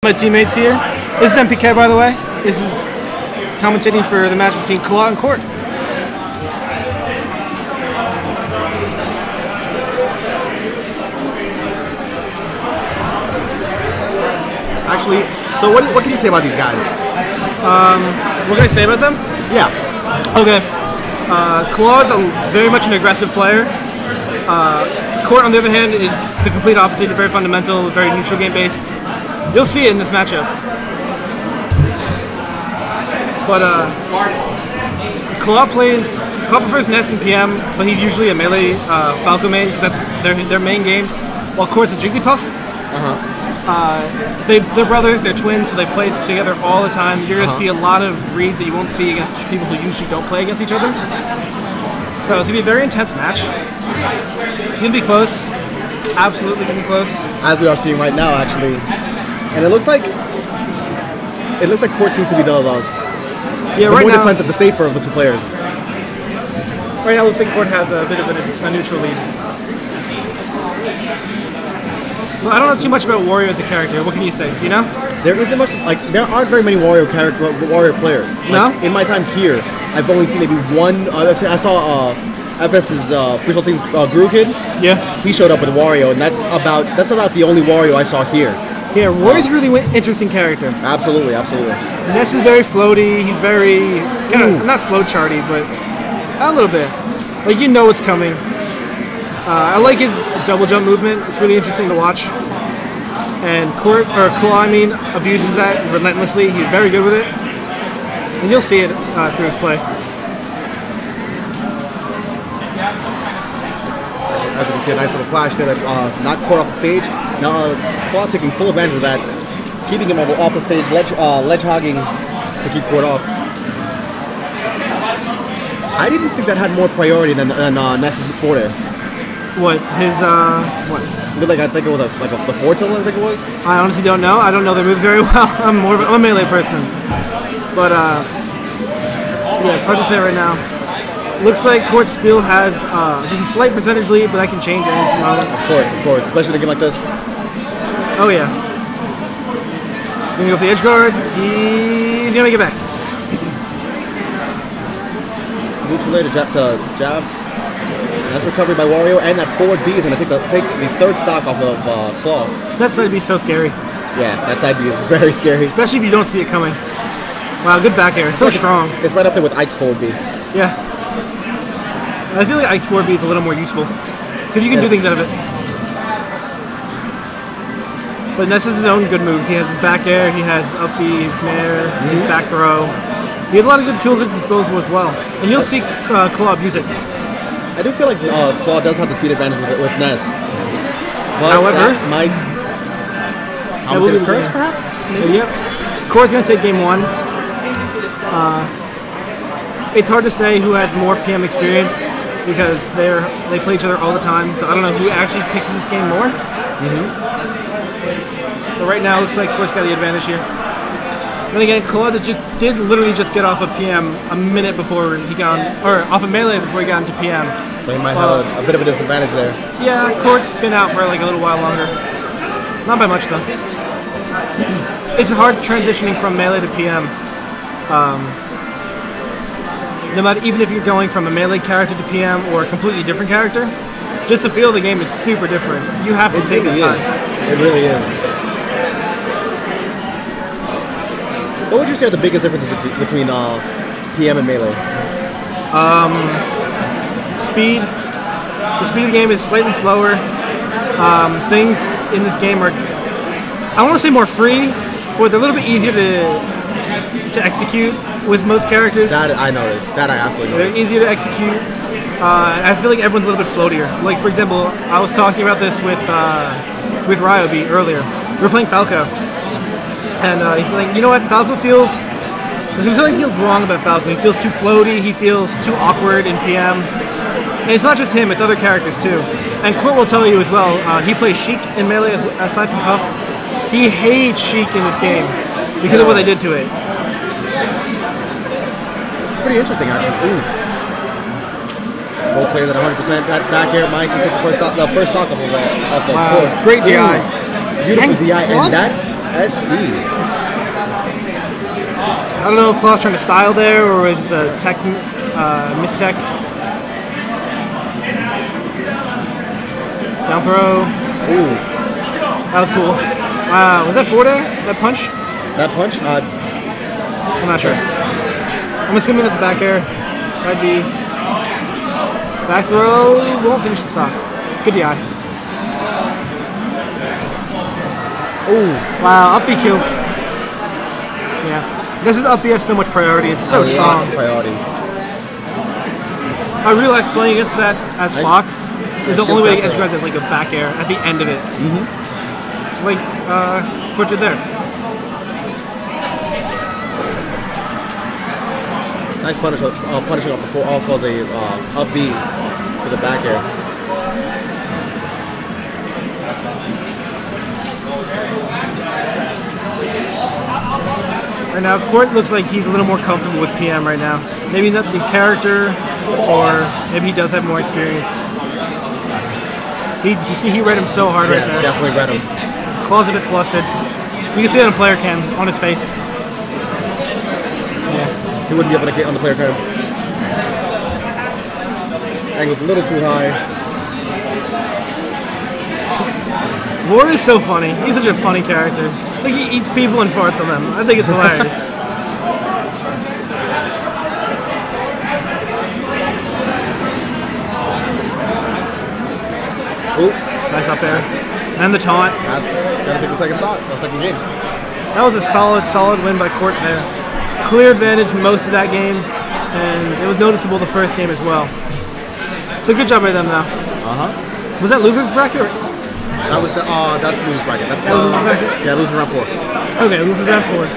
My teammates here. This is MPK, by the way. This is commentating for the match between Challonge and Kort. Actually, so what can you say about these guys? What can I say about them? Yeah. Okay. Claw is very much an aggressive player. Kort, on the other hand, is the complete opposite. Very fundamental, very neutral game based. You'll see it in this matchup. But Claw prefers Ness and PM, but he's usually a melee Falco main because that's their main games. While Kort's a Jigglypuff. They're brothers, they're twins, so they play together all the time. You're going to see a lot of reads that you won't see against people who usually don't play against each other. So it's going to be a very intense match. It's going to be close. Absolutely going to be close. As we are seeing right now, actually. And it looks like Kort seems to be the more defensive, the safer of the two players. Right now it looks like Kort has a bit of a neutral lead. Well, I don't know too much about Wario as a character. What can you say? You know? There isn't much, there aren't very many Wario players. No? In my time here, I've only seen maybe one. I saw FS's Freestyle Team Guru Kid. Yeah. He showed up with Wario, and that's about the only Wario I saw here. Yeah, Wario's a really interesting character. Absolutely, absolutely. Ness is very floaty. He's very not flowcharty, but a little bit. Like you know what's coming. I like his double jump movement. It's really interesting to watch. And Claw, abuses that relentlessly. He's very good with it. And you'll see it through his play. As you can see, a nice little flash there that knocked Kort off the stage. Now Claw taking full advantage of that, keeping him off the stage, ledge hogging to keep Kort off. I didn't think that had more priority than Ness's before there. What? His, what? I think it was the forward tilt, I think it was. I honestly don't know. I don't know their moves very well. I'm a melee person. But, yeah, it's hard to say right now. Looks like Kort still has just a slight percentage lead, but that can change anything on it. Of course. Especially in a game like this. Oh, yeah. Gonna go for the edge guard. He's gonna make it back. Neutral there to jab. That's recovery by Wario, and that forward B is going to take the third stock off of Claw. That side B is so scary. Yeah, that side B is very scary. Especially if you don't see it coming. Wow, good back air. So strong. It's right up there with Ike's forward B. Yeah. I feel like Ike's forward B is a little more useful. Because you can do things out of it. But Ness has his own good moves. He has his back air, he has up B, nair, his back throw. He has a lot of good tools at his disposal as well. And you'll see Claw abuse it. I do feel like Claw does have the speed advantage with Ness. But however, that might outwit his curse, perhaps? Yep. Kort's going to take game one. It's hard to say who has more PM experience because they play each other all the time. So I don't know who actually picks this game more. But right now, it looks like Kort's got the advantage here. Then again, Claw did literally just get off of PM a minute before he got on, or off of melee before he got into PM. So he might have a bit of a disadvantage there. Yeah, Kort's been out for like a little while longer. Not by much though. It's hard transitioning from melee to PM. No matter, even if you're going from a melee character to PM or a completely different character, just the feel of the game is super different. You have to take the time. It really is. What would you say are the biggest differences between PM and melee? Speed. The speed of the game is slightly slower. Things in this game are, I don't want to say more free, but they're a little bit easier to execute with most characters. That I noticed. That I absolutely noticed. They're easier to execute. I feel like everyone's a little bit floatier. Like for example, I was talking about this with Wario earlier. We were playing Falco. And he's like, you know what, Falco feels, there's something feels wrong about Falco. He feels too floaty, he feels too awkward in PM. And it's not just him, it's other characters too. And Kort will tell you as well, he plays Sheik in Melee aside from Puff. He hates Sheik in this game because of what they did to it. Pretty interesting actually. Ooh. Both players at 100%. That back air might just take the first stock of wow. Kort. Great DI. Beautiful DI, SD. I don't know if Claw's trying to style there or is a tech mistech. Down throw. Ooh. That was cool. Was that forward air? That punch? That punch? I'm not sure. I'm assuming that's back air. Side B. Back throw. Won't finish the stock. Good DI. Ooh. Wow, up B kills. Yeah. This is up B has so much priority. It's so strong. Priority. I realized playing against that as Fox is the only way to get edge guards at like a back air at the end of it. Like, Kort did there. Nice punishing off of the up B for the back air. Right now, Kort looks like he's a little more comfortable with PM right now. Maybe not the character, or maybe he does have more experience. He read him so hard right there. Definitely read him. Claw's a bit flustered. You can see it on player cam, on his face. Yeah. He wouldn't be able to get on the player cam. Angle's a little too high. Wario's so funny. He's such a funny character. Like he eats people and farts on them. I think it's hilarious. Ooh. Nice up air. And the taunt. That's gotta take the second shot. The second game. That was a solid win by Kort there. Clear advantage most of that game, and it was noticeable the first game as well. So good job by them though. Was that losers bracket? That was the that's losers bracket. That's losers bracket? yeah, losers round 4. Okay, losers round 4.